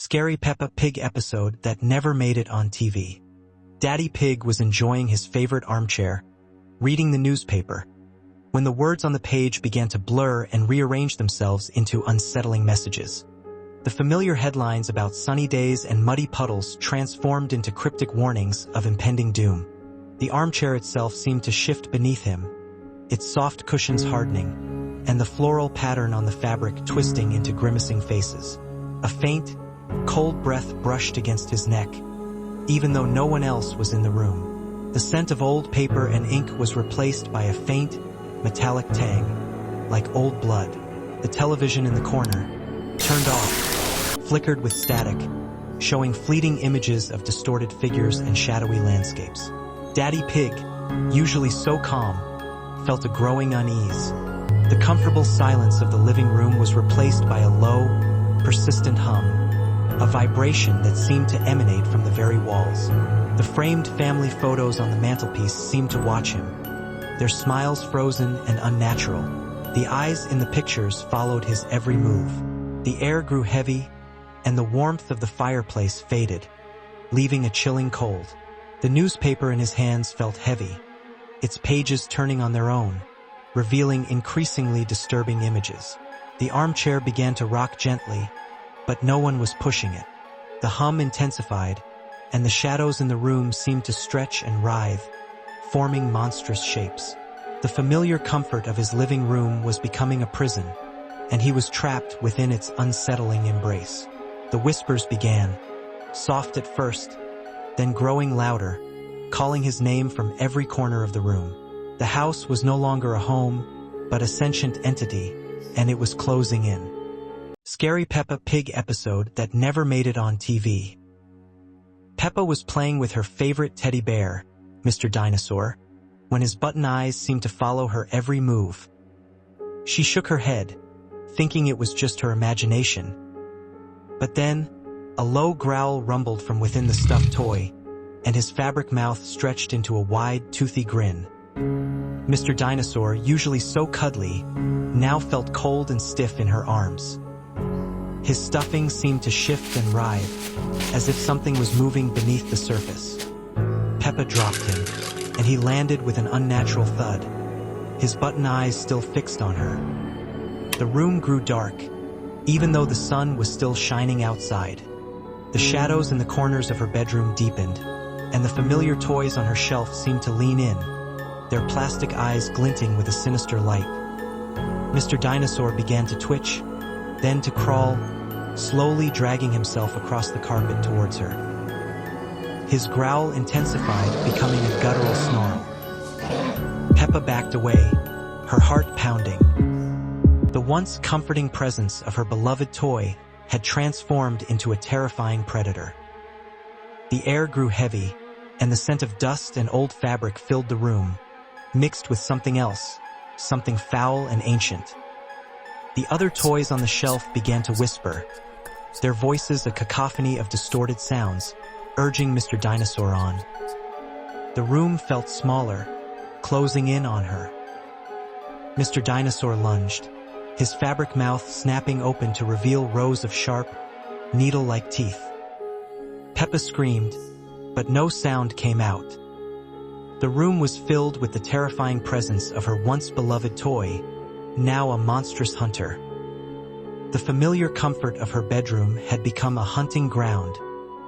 Scary Peppa Pig episode that never made it on TV. Daddy Pig was enjoying his favorite armchair, reading the newspaper, when the words on the page began to blur and rearrange themselves into unsettling messages. The familiar headlines about sunny days and muddy puddles transformed into cryptic warnings of impending doom. The armchair itself seemed to shift beneath him, its soft cushions hardening, and the floral pattern on the fabric twisting into grimacing faces. A faint, cold breath brushed against his neck, even though no one else was in the room. The scent of old paper and ink was replaced by a faint, metallic tang, like old blood. The television in the corner, turned off, flickered with static, showing fleeting images of distorted figures and shadowy landscapes. Daddy Pig, usually so calm, felt a growing unease. The comfortable silence of the living room was replaced by a low, persistent hum, a vibration that seemed to emanate from the very walls. The framed family photos on the mantelpiece seemed to watch him, their smiles frozen and unnatural. The eyes in the pictures followed his every move. The air grew heavy, and the warmth of the fireplace faded, leaving a chilling cold. The newspaper in his hands felt heavy, its pages turning on their own, revealing increasingly disturbing images. The armchair began to rock gently, but no one was pushing it. The hum intensified, and the shadows in the room seemed to stretch and writhe, forming monstrous shapes. The familiar comfort of his living room was becoming a prison, and he was trapped within its unsettling embrace. The whispers began, soft at first, then growing louder, calling his name from every corner of the room. The house was no longer a home, but a sentient entity, and it was closing in. Scary Peppa Pig episode that never made it on TV. Peppa was playing with her favorite teddy bear, Mr. Dinosaur, when his button eyes seemed to follow her every move. She shook her head, thinking it was just her imagination. But then, a low growl rumbled from within the stuffed toy, and his fabric mouth stretched into a wide, toothy grin. Mr. Dinosaur, usually so cuddly, now felt cold and stiff in her arms. His stuffing seemed to shift and writhe, as if something was moving beneath the surface. Peppa dropped him, and he landed with an unnatural thud, his button eyes still fixed on her. The room grew dark, even though the sun was still shining outside. The shadows in the corners of her bedroom deepened, and the familiar toys on her shelf seemed to lean in, their plastic eyes glinting with a sinister light. Mr. Dinosaur began to twitch, then to crawl, slowly dragging himself across the carpet towards her. His growl intensified, becoming a guttural snarl. Peppa backed away, her heart pounding. The once comforting presence of her beloved toy had transformed into a terrifying predator. The air grew heavy, and the scent of dust and old fabric filled the room, mixed with something else, something foul and ancient. The other toys on the shelf began to whisper, their voices a cacophony of distorted sounds, urging Mr. Dinosaur on. The room felt smaller, closing in on her. Mr. Dinosaur lunged, his fabric mouth snapping open to reveal rows of sharp, needle-like teeth. Peppa screamed, but no sound came out. The room was filled with the terrifying presence of her once beloved toy, now a monstrous hunter. The familiar comfort of her bedroom had become a hunting ground,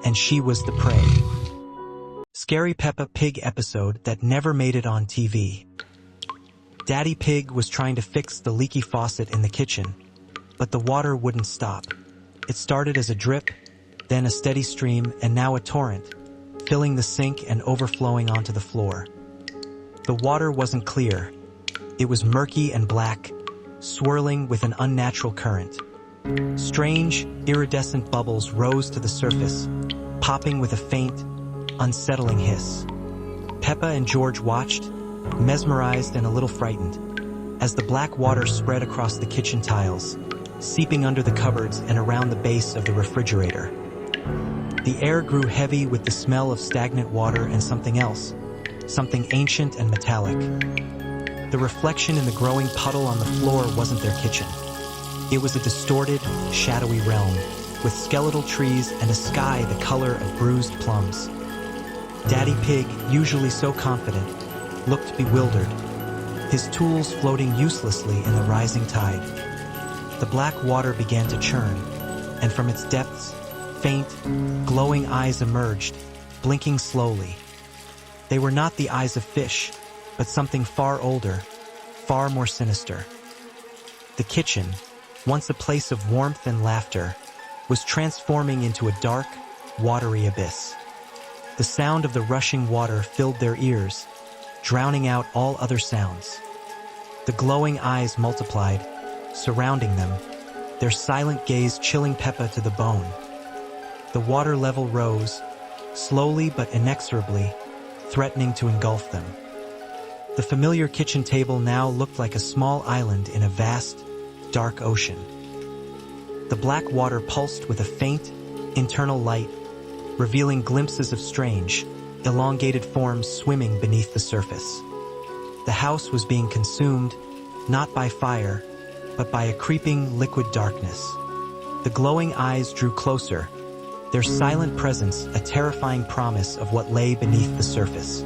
and she was the prey. Scary Peppa Pig episode that never made it on TV. Daddy Pig was trying to fix the leaky faucet in the kitchen, but the water wouldn't stop. It started as a drip, then a steady stream, and now a torrent, filling the sink and overflowing onto the floor. The water wasn't clear. It was murky and black, swirling with an unnatural current. Strange, iridescent bubbles rose to the surface, popping with a faint, unsettling hiss. Peppa and George watched, mesmerized and a little frightened, as the black water spread across the kitchen tiles, seeping under the cupboards and around the base of the refrigerator. The air grew heavy with the smell of stagnant water and something else, something ancient and metallic. The reflection in the growing puddle on the floor wasn't their kitchen. It was a distorted, shadowy realm, with skeletal trees and a sky the color of bruised plums. Daddy Pig, usually so confident, looked bewildered, his tools floating uselessly in the rising tide. The black water began to churn, and from its depths, faint, glowing eyes emerged, blinking slowly. They were not the eyes of fish, but something far older, far more sinister. The kitchen, once a place of warmth and laughter, was transforming into a dark, watery abyss. The sound of the rushing water filled their ears, drowning out all other sounds. The glowing eyes multiplied, surrounding them, their silent gaze chilling Peppa to the bone. The water level rose, slowly but inexorably, threatening to engulf them. The familiar kitchen table now looked like a small island in a vast, dark ocean. The black water pulsed with a faint, internal light, revealing glimpses of strange, elongated forms swimming beneath the surface. The house was being consumed, not by fire, but by a creeping liquid darkness. The glowing eyes drew closer, their silent presence a terrifying promise of what lay beneath the surface.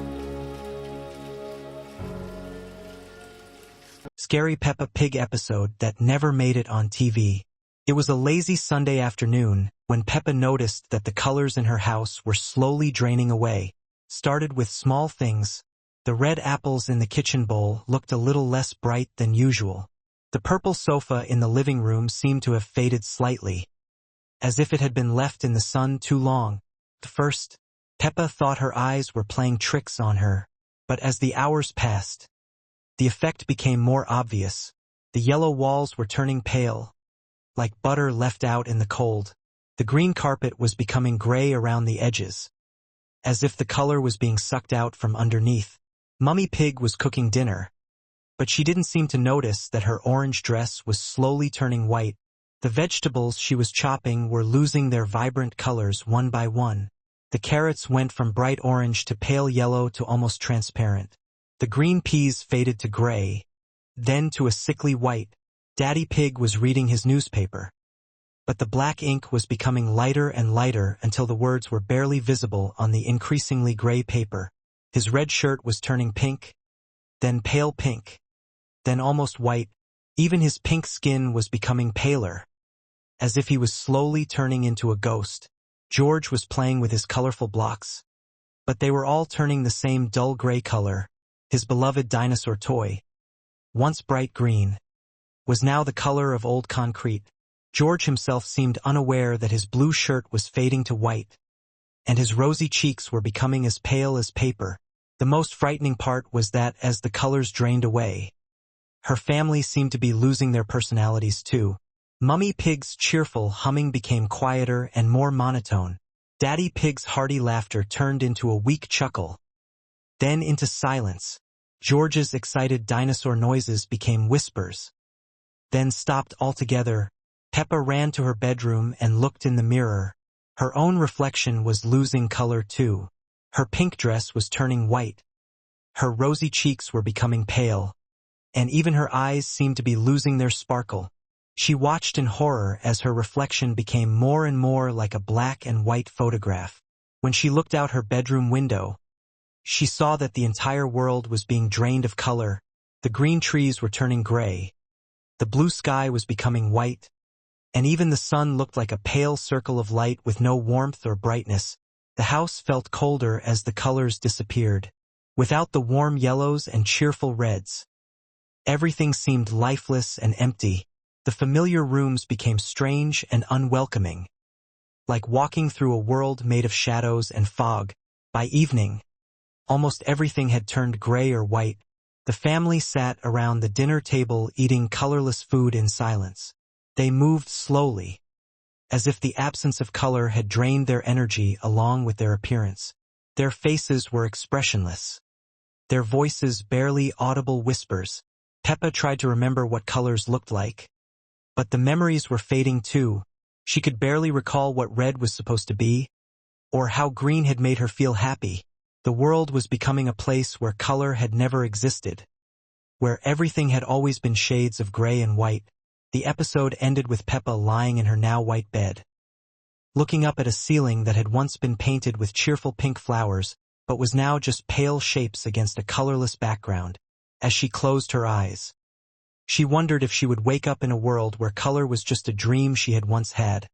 Scary Peppa Pig episode that never made it on TV. It was a lazy Sunday afternoon when Peppa noticed that the colors in her house were slowly draining away. Started with small things. The red apples in the kitchen bowl looked a little less bright than usual. The purple sofa in the living room seemed to have faded slightly, as if it had been left in the sun too long. At first, Peppa thought her eyes were playing tricks on her, but as the hours passed, the effect became more obvious. The yellow walls were turning pale, like butter left out in the cold. The green carpet was becoming gray around the edges, as if the color was being sucked out from underneath. Mummy Pig was cooking dinner, but she didn't seem to notice that her orange dress was slowly turning white. The vegetables she was chopping were losing their vibrant colors one by one. The carrots went from bright orange to pale yellow to almost transparent. The green peas faded to gray, then to a sickly white. Daddy Pig was reading his newspaper, but the black ink was becoming lighter and lighter until the words were barely visible on the increasingly gray paper. His red shirt was turning pink, then pale pink, then almost white. Even his pink skin was becoming paler, as if he was slowly turning into a ghost. George was playing with his colorful blocks, but they were all turning the same dull gray color. His beloved dinosaur toy, once bright green, was now the color of old concrete. George himself seemed unaware that his blue shirt was fading to white, and his rosy cheeks were becoming as pale as paper. The most frightening part was that as the colors drained away, her family seemed to be losing their personalities too. Mummy Pig's cheerful humming became quieter and more monotone. Daddy Pig's hearty laughter turned into a weak chuckle, then into silence. George's excited dinosaur noises became whispers, then stopped altogether. Peppa ran to her bedroom and looked in the mirror. Her own reflection was losing color too. Her pink dress was turning white. Her rosy cheeks were becoming pale, and even her eyes seemed to be losing their sparkle. She watched in horror as her reflection became more and more like a black and white photograph. When she looked out her bedroom window, she saw that the entire world was being drained of color. The green trees were turning gray. The blue sky was becoming white, and even the sun looked like a pale circle of light with no warmth or brightness. The house felt colder as the colors disappeared. Without the warm yellows and cheerful reds, everything seemed lifeless and empty. The familiar rooms became strange and unwelcoming, like walking through a world made of shadows and fog. By evening, almost everything had turned gray or white. The family sat around the dinner table eating colorless food in silence. They moved slowly, as if the absence of color had drained their energy along with their appearance. Their faces were expressionless, their voices barely audible whispers. Peppa tried to remember what colors looked like, but the memories were fading too. She could barely recall what red was supposed to be, or how green had made her feel happy. The world was becoming a place where color had never existed, where everything had always been shades of gray and white. The episode ended with Peppa lying in her now white bed, looking up at a ceiling that had once been painted with cheerful pink flowers, but was now just pale shapes against a colorless background. As she closed her eyes, she wondered if she would wake up in a world where color was just a dream she had once had,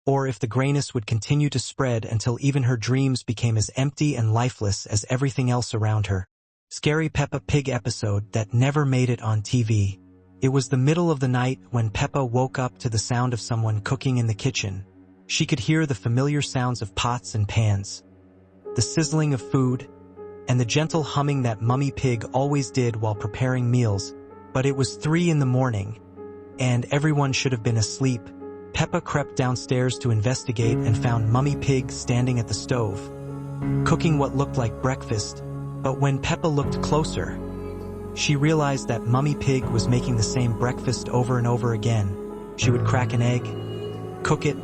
or if the grayness would continue to spread until even her dreams became as empty and lifeless as everything else around her. Scary Peppa Pig episode that never made it on TV. It was the middle of the night when Peppa woke up to the sound of someone cooking in the kitchen. She could hear the familiar sounds of pots and pans, the sizzling of food, and the gentle humming that Mummy Pig always did while preparing meals. But it was 3 in the morning, and everyone should have been asleep. Peppa crept downstairs to investigate and found Mummy Pig standing at the stove, cooking what looked like breakfast. But when Peppa looked closer, she realized that Mummy Pig was making the same breakfast over and over again. She would crack an egg, cook it,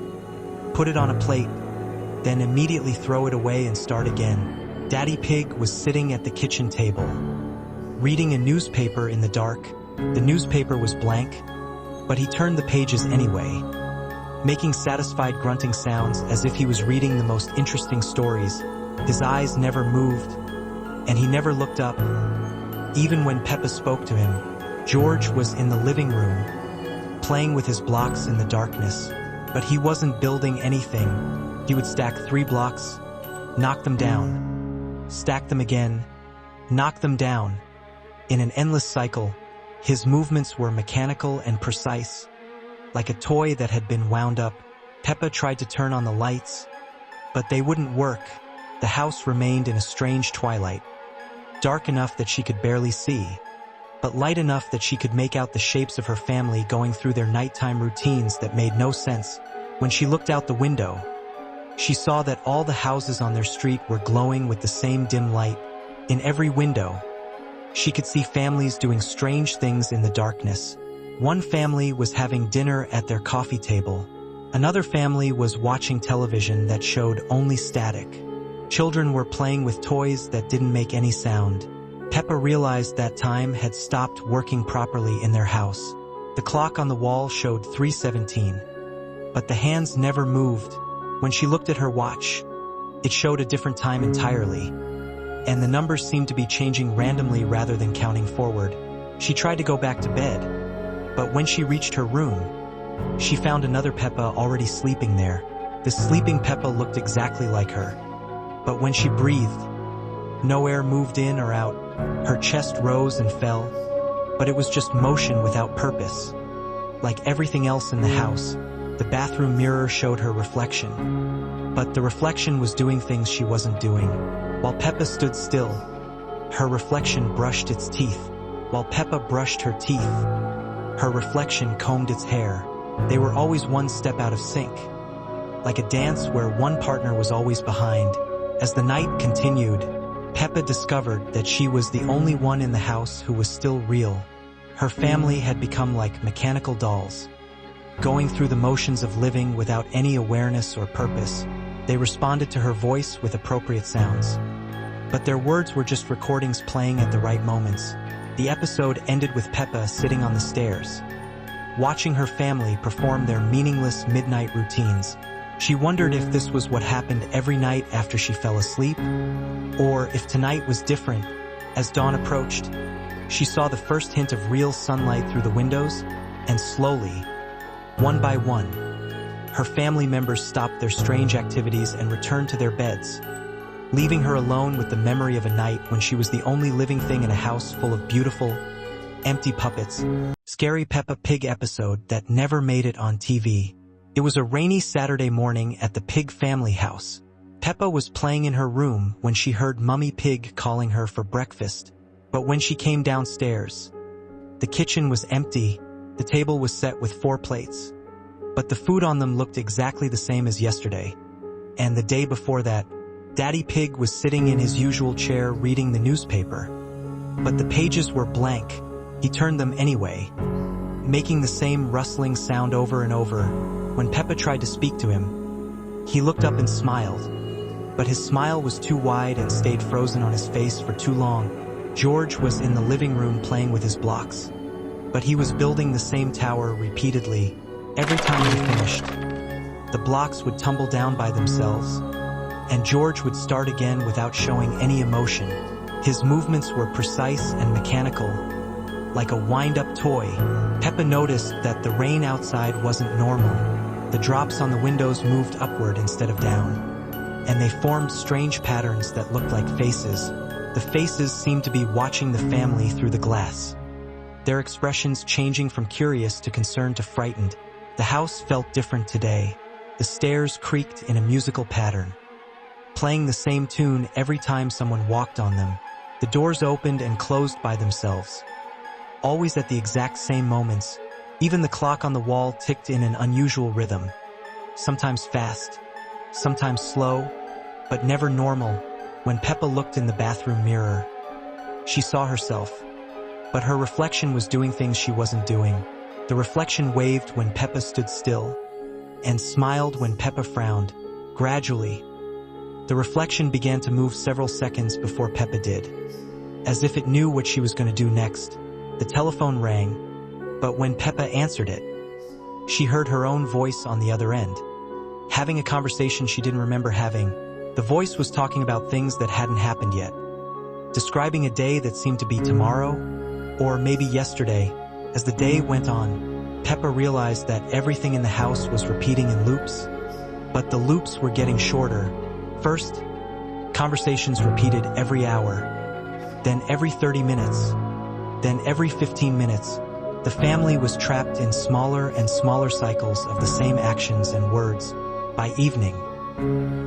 put it on a plate, then immediately throw it away and start again. Daddy Pig was sitting at the kitchen table, reading a newspaper in the dark. The newspaper was blank, but he turned the pages anyway, making satisfied grunting sounds as if he was reading the most interesting stories. His eyes never moved, and he never looked up. Even when Peppa spoke to him, George was in the living room, playing with his blocks in the darkness, but he wasn't building anything. He would stack 3 blocks, knock them down, stack them again, knock them down. In an endless cycle, his movements were mechanical and precise, like a toy that had been wound up. Peppa tried to turn on the lights, but they wouldn't work. The house remained in a strange twilight, dark enough that she could barely see, but light enough that she could make out the shapes of her family going through their nighttime routines that made no sense. When she looked out the window, she saw that all the houses on their street were glowing with the same dim light. In every window, she could see families doing strange things in the darkness. One family was having dinner at their coffee table. Another family was watching television that showed only static. Children were playing with toys that didn't make any sound. Peppa realized that time had stopped working properly in their house. The clock on the wall showed 3:17, but the hands never moved. When she looked at her watch, it showed a different time entirely, and the numbers seemed to be changing randomly rather than counting forward. She tried to go back to bed, but when she reached her room, she found another Peppa already sleeping there. The sleeping Peppa looked exactly like her, but when she breathed, no air moved in or out. Her chest rose and fell, but it was just motion without purpose. Like everything else in the house, the bathroom mirror showed her reflection, but the reflection was doing things she wasn't doing. While Peppa stood still, her reflection brushed its teeth. While Peppa brushed her teeth, her reflection combed its hair. They were always one step out of sync, like a dance where one partner was always behind. As the night continued, Peppa discovered that she was the only one in the house who was still real. Her family had become like mechanical dolls, going through the motions of living without any awareness or purpose. They responded to her voice with appropriate sounds, but their words were just recordings playing at the right moments. The episode ended with Peppa sitting on the stairs, watching her family perform their meaningless midnight routines. She wondered if this was what happened every night after she fell asleep, or if tonight was different. As dawn approached, she saw the first hint of real sunlight through the windows, and slowly, one by one, her family members stopped their strange activities and returned to their beds, leaving her alone with the memory of a night when she was the only living thing in a house full of beautiful, empty puppets. Scary Peppa Pig episode that never made it on TV. It was a rainy Saturday morning at the Pig family house. Peppa was playing in her room when she heard Mummy Pig calling her for breakfast. But when she came downstairs, the kitchen was empty. The table was set with 4 plates, but the food on them looked exactly the same as yesterday. And the day before that, Daddy Pig was sitting in his usual chair reading the newspaper, but the pages were blank. He turned them anyway, making the same rustling sound over and over. When Peppa tried to speak to him, he looked up and smiled, but his smile was too wide and stayed frozen on his face for too long. George was in the living room playing with his blocks, but he was building the same tower repeatedly. Every time he finished, the blocks would tumble down by themselves, and George would start again without showing any emotion. His movements were precise and mechanical, like a wind-up toy. Peppa noticed that the rain outside wasn't normal. The drops on the windows moved upward instead of down, and they formed strange patterns that looked like faces. The faces seemed to be watching the family through the glass, their expressions changing from curious to concerned to frightened. The house felt different today. The stairs creaked in a musical pattern, playing the same tune every time someone walked on them. The doors opened and closed by themselves, always at the exact same moments. Even the clock on the wall ticked in an unusual rhythm, sometimes fast, sometimes slow, but never normal. When Peppa looked in the bathroom mirror, she saw herself, but her reflection was doing things she wasn't doing. The reflection waved when Peppa stood still, and smiled when Peppa frowned. Gradually, the reflection began to move several seconds before Peppa did, as if it knew what she was going to do next. The telephone rang, but when Peppa answered it, she heard her own voice on the other end, having a conversation she didn't remember having. The voice was talking about things that hadn't happened yet, describing a day that seemed to be tomorrow, or maybe yesterday. As the day went on, Peppa realized that everything in the house was repeating in loops, but the loops were getting shorter. First, conversations repeated every hour, then every 30 minutes, then every 15 minutes. The family was trapped in smaller and smaller cycles of the same actions and words. By evening,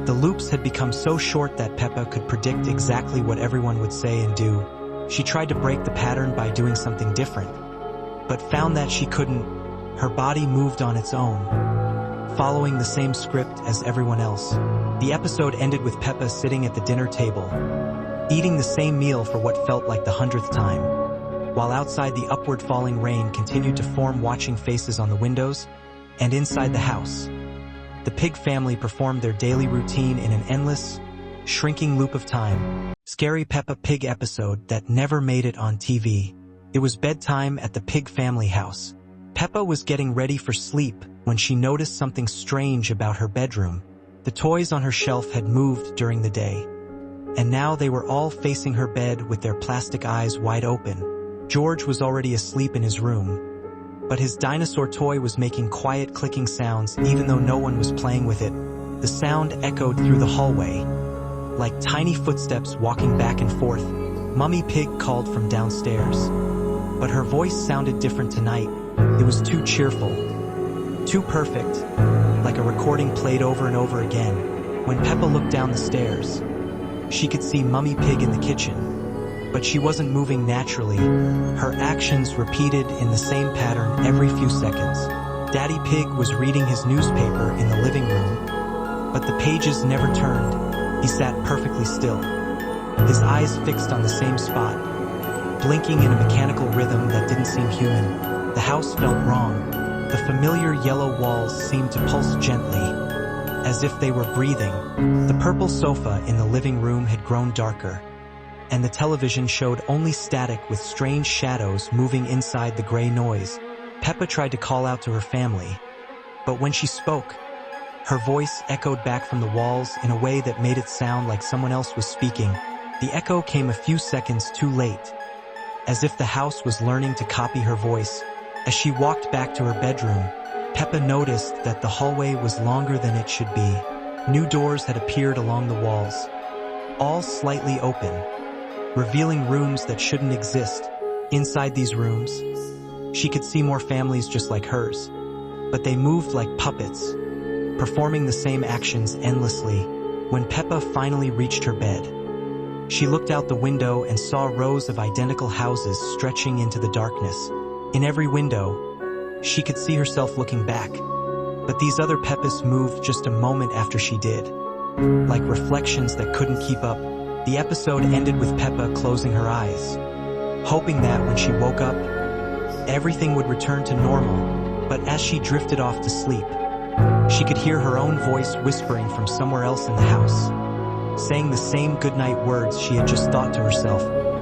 the loops had become so short that Peppa could predict exactly what everyone would say and do. She tried to break the pattern by doing something different, but found that she couldn't. Her body moved on its own, following the same script as everyone else. The episode ended with Peppa sitting at the dinner table, eating the same meal for what felt like the 100th time, while outside the upward falling rain continued to form watching faces on the windows and inside the house. The pig family performed their daily routine in an endless, shrinking loop of time. Scary Peppa Pig episode that never made it on TV. It was bedtime at the pig family house. Peppa was getting ready for sleep when she noticed something strange about her bedroom. The toys on her shelf had moved during the day, and now they were all facing her bed with their plastic eyes wide open. George was already asleep in his room, but his dinosaur toy was making quiet clicking sounds even though no one was playing with it. The sound echoed through the hallway, like tiny footsteps walking back and forth. Mummy Pig called from downstairs, but her voice sounded different tonight. It was too cheerful, too perfect, like a recording played over and over again. When Peppa looked down the stairs, she could see Mummy Pig in the kitchen, but she wasn't moving naturally. Her actions repeated in the same pattern every few seconds. Daddy Pig was reading his newspaper in the living room, but the pages never turned. He sat perfectly still, his eyes fixed on the same spot, blinking in a mechanical rhythm that didn't seem human. The house felt wrong. The familiar yellow walls seemed to pulse gently, as if they were breathing. The purple sofa in the living room had grown darker, and the television showed only static with strange shadows moving inside the gray noise. Peppa tried to call out to her family, but when she spoke, her voice echoed back from the walls in a way that made it sound like someone else was speaking. The echo came a few seconds too late, as if the house was learning to copy her voice. As she walked back to her bedroom, Peppa noticed that the hallway was longer than it should be. New doors had appeared along the walls, all slightly open, revealing rooms that shouldn't exist. Inside these rooms, she could see more families just like hers, but they moved like puppets, performing the same actions endlessly. When Peppa finally reached her bed, she looked out the window and saw rows of identical houses stretching into the darkness. In every window, she could see herself looking back, but these other Peppas moved just a moment after she did, like reflections that couldn't keep up. The episode ended with Peppa closing her eyes, hoping that when she woke up, everything would return to normal. But as she drifted off to sleep, she could hear her own voice whispering from somewhere else in the house, saying the same goodnight words she had just thought to herself.